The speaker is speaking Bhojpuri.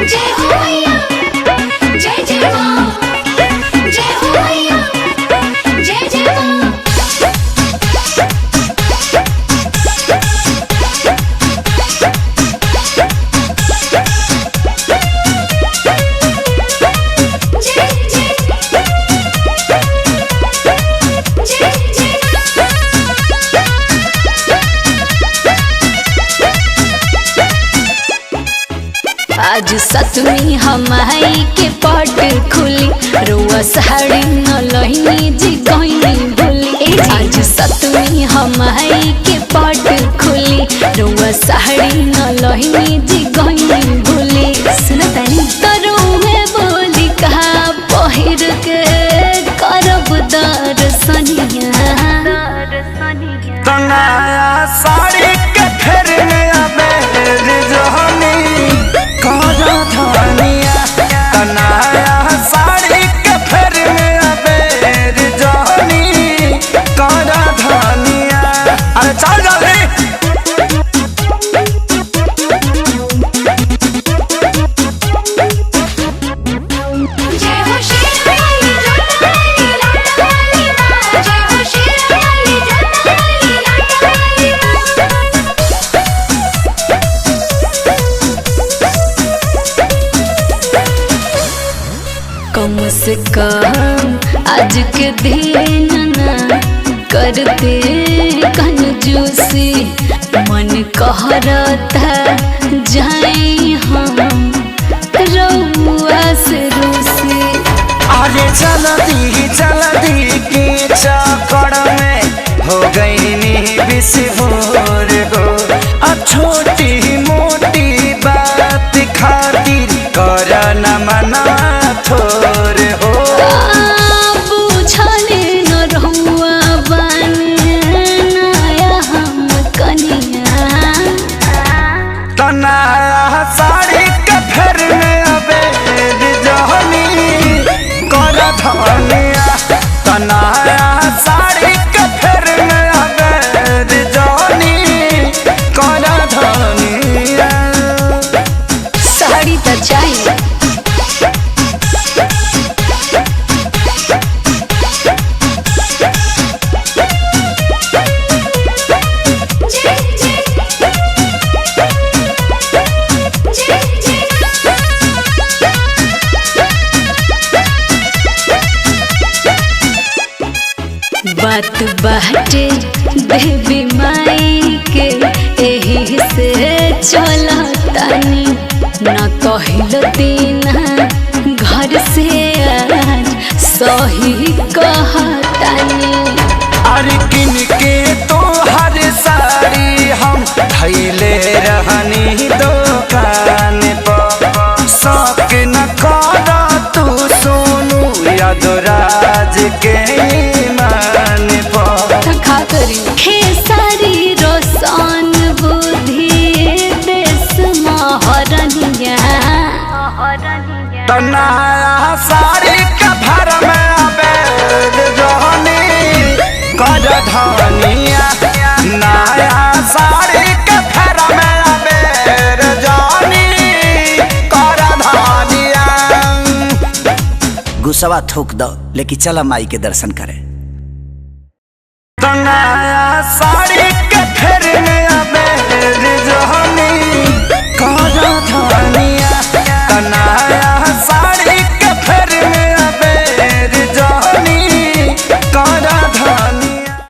जय हो मैया जय जय माँ, जय हो मैया जय जय माँ। आज सतमी हमाई के पट खुली, रुआ साड़ी न लहिनी जी गईनी भूली। आज सतमी हमाई के पट खुली, रुआ साड़ी न लहिनी जी गईनी भूली। सुनतानी तरुए बोली कहा पहिर के करब दर्शनिया। तनाया साड़ी के फेर में आबे जोहनी करा धनिया। तनाया साड़ी के फेर में आबे जोहनी करा धनिया। अरे चल जल्दी। जय हो शेरावाली जोतावाली लाटावाली माँ, जय हो शेरावाली जोतावाली लाटावाली माँ। कम से कम आज के दिन ना करते कंजूसी, मन कहरता जाई हम रउआ से रूसी। अरे चलती के चक्कर में हो गई नी विस्फोर हो। अब छोटी मोटी बात खातिर कर न मना थोर हो। बुझले न रहुआ बनाया हम कनिया। तनाया साड़ी के फेर में आबे जोहनी कर धनिया। तनाया साड़ी के फेर में आबे जोहनी कर धनिया। साड़ी तो चाहिए। बात बाटे देवी माई के एही से चलतानी, न कहल तीना घर से आज सही कहतानी। अरे किन के तो हर साड़ी हम धैले रहनी दुकान पर। शौक न कर तू सोनू यादराज के ईमान पर। खा करी खेसारी रोशन बुद्धि देश महरनिया। तनाया साड़ी के भर में आबे जोहनी कर धनिया। नया साड़ी के भर में आबे जोहनी कर धनिया। गुस्सा थूक दो, लेकिन चला माई के दर्शन करे। तनाया साड़ी